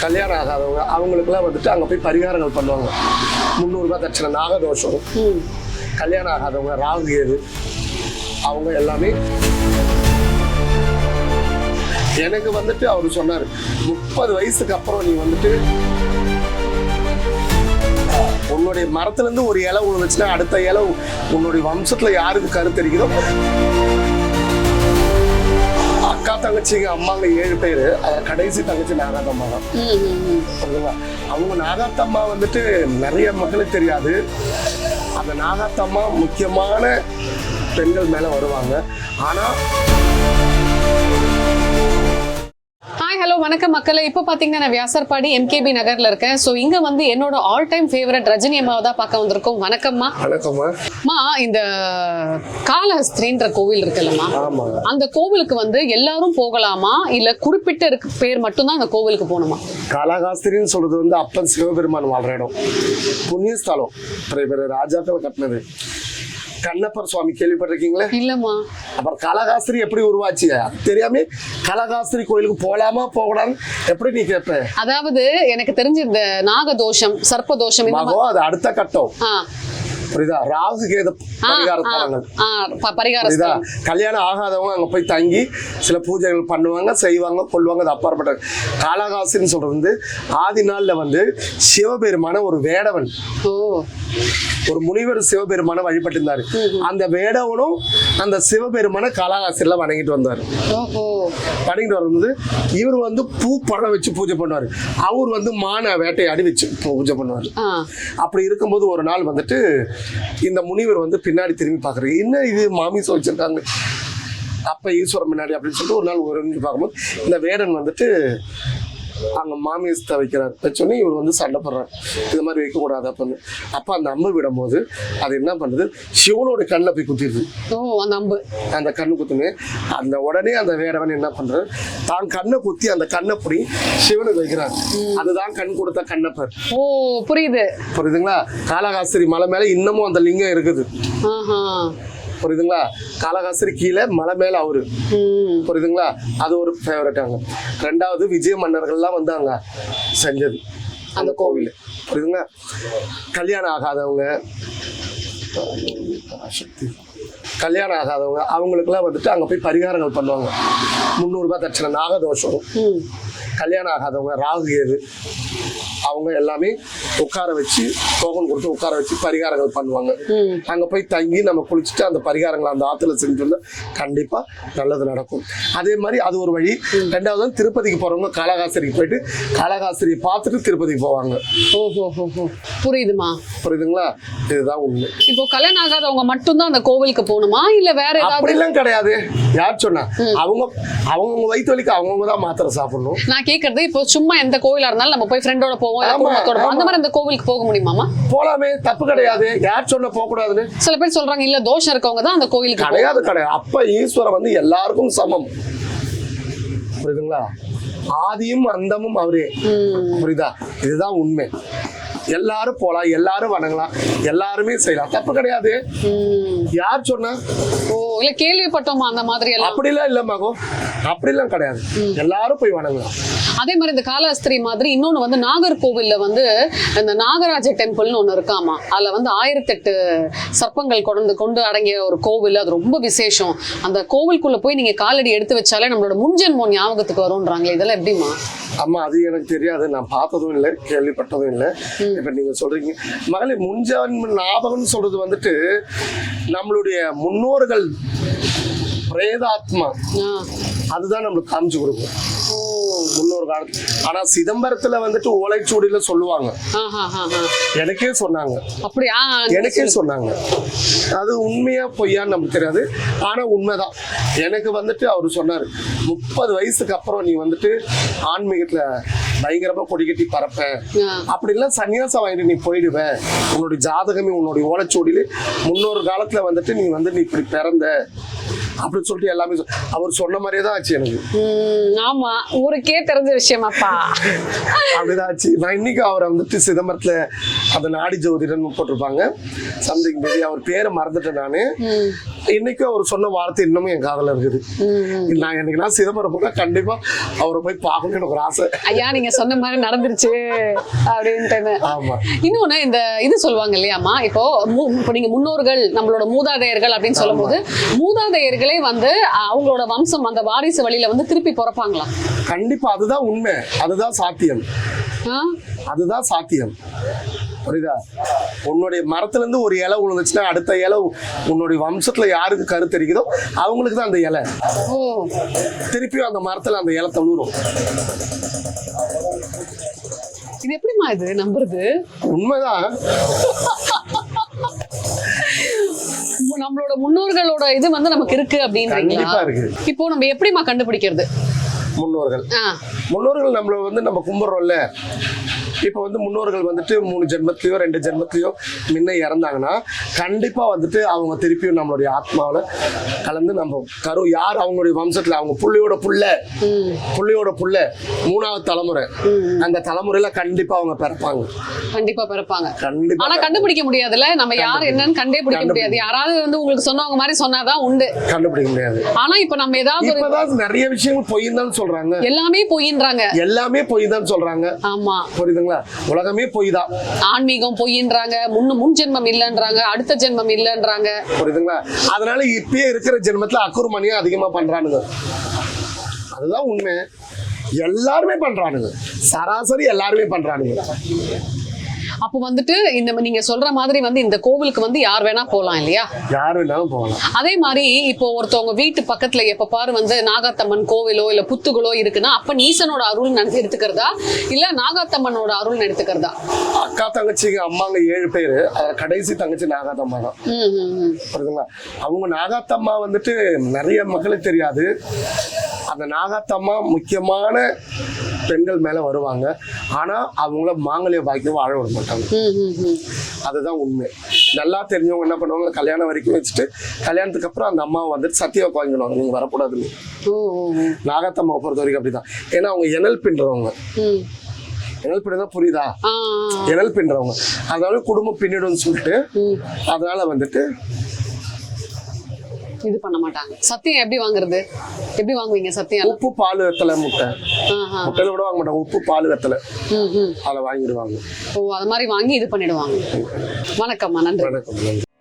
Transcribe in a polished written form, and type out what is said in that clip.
கல்யாணம் ஆகாதவங்க அவங்களுக்குலாம் வந்துட்டு அங்கே போய் பரிகாரங்கள் பண்ணுவாங்க. 300 ரூபாய் தட்சணை, நாகதோஷம், கல்யாணம் ஆகாதவங்க, ராகு கேது, அவங்க எல்லாமே. எனக்கு வந்துட்டு அவர் சொன்னார், 30 வயசுக்கு அப்புறம் நீ வந்துட்டு உன்னுடைய மரத்துல இருந்து ஒரு இலை விழுந்துச்சுன்னா அடுத்த இலை உன்னுடைய வம்சத்துல யாருக்கு கருத்தரிக்குதோ, அக்கா தங்கச்சிங்க அம்மாங்க 7 பேரு, அதில் கடைசி தங்கச்சி நாகாத்தம்மா தான். அவங்க நாகாத்தம்மா வந்துட்டு நிறைய மக்களுக்கு தெரியாது. அந்த நாகாத்தம்மா முக்கியமான பெண்கள் மேல வருவாங்க. ஆனா ஹலோ வணக்கம் மக்களே. இப்போ பார்த்தீங்கன்னா நான் வியாசர்பாடி MKB நகர்ல இருக்கேன். ஸோ இங்க வந்து என்னோட ஆல் டைம் ஃபேவரட் ரஜினி அம்மாவை தான் பார்க்க வந்திருக்கோம். வணக்கம்மா. வணக்கம்மா. இந்த காளஹஸ்தின்ற கோவில் இருக்குல்லம்மா, அந்த கோவிலுக்கு வந்து எல்லாரும் போகலாமா இல்ல குறிப்பிட்ட பேர் மட்டும்தான் அந்த கோவிலுக்கு போகணுமா? காளஹஸ்தின்னு சொல்றது வந்து அப்பன் சிவபெருமான் வாழ்ற இடம், புண்ணியஸ்தலம். ராஜாக்கள் கட்டினது. கண்ணப்பர் சுவாமி கேள்விப்பட்டிருக்கீங்களா? இல்லம்மா. அப்புறம் காளஹஸ்தி எப்படி உருவாச்சு தெரியாம காளஹஸ்தி கோயிலுக்கு போலாமா போகலான்னு எப்படி நீ கேட்ப? அதாவது எனக்கு தெரிஞ்ச இந்த நாகதோஷம், சர்ப்பதோஷம், அது அடுத்த கட்டம். புரியுதா? ராகு கேது பரிகாரம். கல்யாணம் ஆகாதவங்க அங்க போய் தங்கி சில பூஜைகள் பண்ணுவாங்க, செய்வாங்க, கொள்வாங்க. அது அப்பாற்பட்ட. காளஹஸ்தின்னு சொல்றது வந்து ஆதி நாள்ல வந்து சிவபெருமான ஒரு வேடவன், ஒரு முனிவர் சிவபெருமான வழிபட்டு இருந்தாரு. அந்த வேடவனும் அந்த சிவபெருமான காளஹஸ்தில வணங்கிட்டு வந்தாரு. வணங்கிட்டு வரும்போது இவர் வந்து பூ பழம் வச்சு பூஜை பண்ணுவாரு, அவர் வந்து மான வேட்டையாடி வச்சு பூஜை பண்ணுவாரு. அப்படி இருக்கும்போது ஒரு நாள் வந்துட்டு இந்த முனிவர் வந்து பின்னாடி திரும்பி பாக்குறாரு, என்ன இது மாமிசம் வச்சிருக்காங்க அப்ப ஈஸ்வரன் முன்னாடி அப்படின்னு சொல்லிட்டு ஒரு நாள் ஒரு பார்க்கும்போது இந்த வேடன் வந்துட்டு அங்க மாமியத்தை வைக்கிறார். வச்சோடனே இவர் வந்து சண்டை போடுறாரு, இது மாதிரி வைக்கக்கூடாது அப்படின்னு. அப்ப அந்த அம்பு விடும் போது அது என்ன பண்ணுது, சிவனோட கண்ணில் போய் குத்திடுது. அந்த கண்ணு குத்துமே அந்த உடனே அந்த வேடவன் என்ன பண்றாரு, தான் கண்ணை குத்தி அந்த கண்ணை புடி சிவனுக்கு வைக்கிறார். அதுதான் கண் கொடுத்த கண்ணப்பர். புரியுதுங்களா? காளஹஸ்தி மலை மேல இன்னமும் அந்த லிங்கம் இருக்குது. புரியுதுங்களா? காளஹஸ்தி கீழே, மலை மேல அவரு. புரியுதுங்களா? அது ஒரு ஃபேவரட். அங்க ரெண்டாவது விஜய மன்னர்கள்லாம் வந்து அங்க செஞ்சது அந்த கோவில். புரியுதுங்களா? கல்யாணம் ஆகாதவங்க அவங்களுக்குலாம் வந்துட்டு அங்க போய் பரிகாரங்கள் பண்ணுவாங்க. 300 ரூபாய் தட்சணை, நாகதோஷம், கல்யாணம் ஆகாதவங்க, ராகு கேது, அவங்க எல்லாமே உட்கார வச்சு டோக்கன் கொடுத்து உட்கார வச்சு பரிகாரங்கள் பண்ணுவாங்க. அங்க போய் தங்கி நம்ம குளிச்சுட்டு அந்த பரிகாரங்களை அந்த ஆத்துல செஞ்சோம்னா கண்டிப்பா நல்லது நடக்கும். அதே மாதிரி அது ஒரு வழி. ரெண்டாவது திருப்பதிக்கு போறவங்க காளஹஸ்திக்கு போயிட்டு காளஹஸ்தியை பார்த்துட்டு திருப்பதிக்கு போவாங்க. புரியுதுமா? புரியுதுங்களா? இதுதான் உண்மை. இப்போ கல்யாணம் ஆகாதவங்க மட்டும்தான் அந்த கோவிலுக்கு போகணுமா இல்ல வேற அப்படிலாம் கிடையாது. யார் சொன்னா? அவங்க வயிற்று வலிக்கு அவங்கவுங்க தான் மாத்திரை சாப்பிடணும். நான் கேட்கறது இப்போ சும்மா எந்த கோவிலா இருந்தாலும் நம்ம போய் ஃப்ரெண்டோட போவோம், அந்த மாதிரி அந்த கோவிலுக்கு போக முடியுமாமா? போலாமே, தப்பு கிடையாது. யார் சொன்ன போக கூடாதுன்னு? சில பேர் சொல்றாங்க இல்ல தோஷம் இருக்கவங்க தான் அந்த கோவிலுக்கு. கிடையாது. அப்ப ஈஸ்வரன் வந்து எல்லாருக்கும் சமம். புரியுதுங்களா? ஆதியும் அந்தமும் அவரே. புரியுதா? இதுதான் உண்மை. எல்லாரும் போலாம், எல்லாரும் வணங்கலாம், எல்லாருமே செய்யலாம், தப்பு கிடையாது. யார் சொன்னா? இல்ல கேள்விப்பட்டோமா அந்த மாதிரி எல்லாம்? அப்படிலாம் இல்ல மகோ, அப்படிலாம் கிடையாது. எல்லாரும் போய் வணங்கலாம். அதே மாதிரி இந்த காளஹஸ்தி மாதிரி இன்னொன்னு வந்து நாகர்கோவில்ல வந்து இந்த நாகராஜ டெம்பிள்னு ஒண்ணு இருக்காமா. அதுல வந்து 1008 சர்ப்பங்கள் கொண்டு அடங்கிய ஒரு கோவில். அது ரொம்ப விசேஷம். அந்த கோவிலுக்குள்ள போய் நீங்க காலடி எடுத்து வச்சாலே நம்மளோட முன்ஜென்மம் ஞாபகத்துக்கு வரும்ன்றாங்களே, இதெல்லாம் எப்படிமா? ஆமா, அது எனக்கு தெரியாது. நான் பார்த்ததும் இல்லை, கேள்விப்பட்டதும் இல்லை. இப்ப நீங்க சொல்றீங்க மகளே, முன்ஜென்ம ஞாபகம்னு சொல்றது வந்துட்டு நம்மளுடைய முன்னோர்கள் பிரேதாத்மா, அதுதான் நம்மளுக்கு காமிச்சு கொடுக்கும் முன்னொரு காலத்துல. ஆனா சிதம்பரத்துல வந்துட்டு ஓலைச்சூடியில சொல்லுவாங்க. எனக்கே சொன்னாங்க. அப்படியா? எனக்கே சொன்னாங்க. அது உண்மையா பொய்யான்னு நமக்கு தெரியாது, ஆனா உண்மைதான். எனக்கு வந்துட்டு அவரு சொன்னாரு, 30 வயசுக்கு அப்புறம் நீ வந்துட்டு ஆன்மீகத்துல பயங்கரமா கொடி கட்டி பறப்ப, அப்படிலாம் சன்னியாசம் வாங்கிட்டு நீ போயிடுவ. உன்னுடைய ஜாதகமே உன்னுடைய ஓலைச்சூடியில முன்னொரு காலத்துல வந்துட்டு நீ இப்படி பிறந்த அப்படின்னு சொல்லிட்டு எல்லாமே அவர் சொன்ன மாதிரியே தான் ஆச்சு எனக்கு. ஆமா, ஊருக்கே தெரிஞ்ச விஷயமாப்பா. அப்படிதான் ஆச்சு. நான் இன்னைக்கு அவரை வந்துட்டு சிதம்பரத்துல அந்த நாடி ஜோதிடன் போட்டிருப்பாங்க சம்திங் பேபி, அவர் பேரை மறந்துட்டேன் நானு. இன்னைக்கும் அவர் சொன்ன வார்த்தை இன்னமும் என் காதுல இருக்குது. நான் எனக்கு நான் சிதம்பரம் போனா கண்டிப்பா அவரை போய் பார்க்கணும்னு எனக்கு ஒரு ஆசை. ஐயா நீங்க சொன்ன மாதிரி நடந்துருச்சு அப்படின்ட்டு. ஆமா. இன்னொன்னு இந்த இது சொல்லுவாங்க இல்லையாமா, இப்போ நீங்க முன்னோர்கள் நம்மளோட மூதாதையர்கள் அப்படின்னு சொல்லும் போது மூதாதையர்களே வந்து அவங்களோட வம்சம் அந்த வாரிசு வழியில வந்து திருப்பி பிறப்பாங்களா? கண்டிப்பா, அதுதான் உண்மை, அதுதான் சாத்தியம், அதுதான் சாத்தியம். புரியுதா? உன்னுடைய மரத்துல இருந்து ஒரு இலை விழுந்துச்சுன்னா அடுத்த இலை உன்னுடைய வம்சத்துல யாருக்கு கருத்து இருக்குதோ அவங்களுக்கு தான் அந்த இலை திருப்பியும் அந்த மரத்துல அந்த இலை தழுவும். இது எப்படிமா இது நம்புறது? உண்மைதான். நம்மளோட முன்னோர்களோட இது வந்து நமக்கு இருக்கு கண்டிப்பா இருக்கு. அப்படின்னு. இப்போ நம்ம எப்படிமா கண்டுபிடிக்கிறது முன்னோர்கள்? முன்னோர்கள் நம்மள வந்து நம்ம கும்பிடுறோம்ல, இப்போ வந்து முன்னோர்கள் வந்துட்டு 3 ஜென்மத்திலயோ 2 ஜென்மத்திலயோ முன்ன இறந்தாங்கன்னா கண்டிப்பா வந்துட்டு அவங்க திருப்பியும் நம்மளுடைய ஆத்மாவில கலந்து நம்ம யார் அவங்களுடைய வம்சத்துல அவங்க புள்ளியோட புள்ள 3வது தலைமுறை, அந்த தலைமுறையில கண்டிப்பா அவங்க பிறப்பாங்க. கண்டிப்பா. ஆனா கண்டுபிடிக்க முடியாதுல்ல, நம்ம யார் என்னன்னு கண்டுபிடிக்க முடியாது. யாராவது வந்து உங்களுக்கு சொன்னவங்க மாதிரி சொன்னாதான் உண்டு, கண்டுபிடிக்க முடியாது. ஆனா இப்ப நம்ம ஏதாவது நிறைய விஷயங்கள் பொய்ன்னு சொல்றாங்க, எல்லாமே பொய்ன்னு சொல்றாங்க. ஆமா, புரியுதுங்களா? உலகமே பொய் தான். ஆன்மீகம் பொய்ன்றாங்க, முன் ஜென்மம் இல்லன்றாங்க, அடுத்த ஜென்மம் இல்லன்றாங்க. புரியுதுங்களா? அதனால இப்பயே இருக்கிற ஜென்மத்துல அக்குர்மணியா அதிகமா பண்றானுங்க. அதுதான் உண்மை. எல்லாருமே பண்றானுங்க, சராசரி எல்லாருமே பண்றானுங்க. அப்போ வந்துட்டு இந்த நீங்க சொல்ற மாதிரி வந்து இந்த கோவிலுக்கு வந்து யார் வேணா போலாம் இல்லையா? யார் வேணாலும் போகலாம். அதே மாதிரி இப்போ ஒருத்தவங்க வீட்டு பக்கத்துல எப்ப பாரு வந்து நாகாத்தம்மன் கோவிலோ இல்ல புத்துகளோ இருக்குன்னா அப்ப நீசனோட அருள் எடுத்துக்கிறதா இல்ல நாகாத்தம்மனோட அருள் எடுத்துக்கிறதா? அக்கா தங்கச்சிங்க அம்மாங்க 7 பேரு, அதுல கடைசி தங்கச்சி நாகாத்தம்மா தான். புரியுதுங்களா? அவங்க நாகாத்தம்மா வந்துட்டு நிறைய மக்களுக்கு தெரியாது. அந்த நாகாத்தம்மா முக்கியமான பெண்கள் மேல வருவாங்க, ஆனா அவங்கள மாங்கல்ய பாக்கியம் வாழ விட மாட்டாங்க. அதுதான் உண்மை. நல்லா தெரிஞ்சவங்க என்ன பண்ணுவாங்க, கல்யாணம் வரைக்கும் வச்சுட்டு கல்யாணத்துக்கு அப்புறம் அந்த அம்மாவை வந்துட்டு சத்தியவாக்கு வாங்கிடுவாங்க, நீங்க வரக்கூடாதுன்னு. நாகாத்தம்மாவை பொறுத்த வரைக்கும் அப்படிதான். ஏன்னா அவங்க எனல் பின்றவங்க. எனல் பின்னா புரியுதா? எனல் பின்றவங்க, அதனால குடும்பம் பின்னிடும்னு சொல்லிட்டு அதனால வந்துட்டு இது பண்ண மாட்டாங்க. சத்தியம் எப்படி வாங்குறது? எப்படி வாங்குவீங்க சத்தியம்? உப்பு பால் வெத்தலை முட்டையில கூட வாங்க மாட்டாங்க, உப்பு பால் வெத்தலை அதை வாங்கிடுவாங்க. ஓ, அது மாதிரி வாங்கி இது பண்ணிடுவாங்க. வணக்கம்மா, நன்றி. வணக்கம்.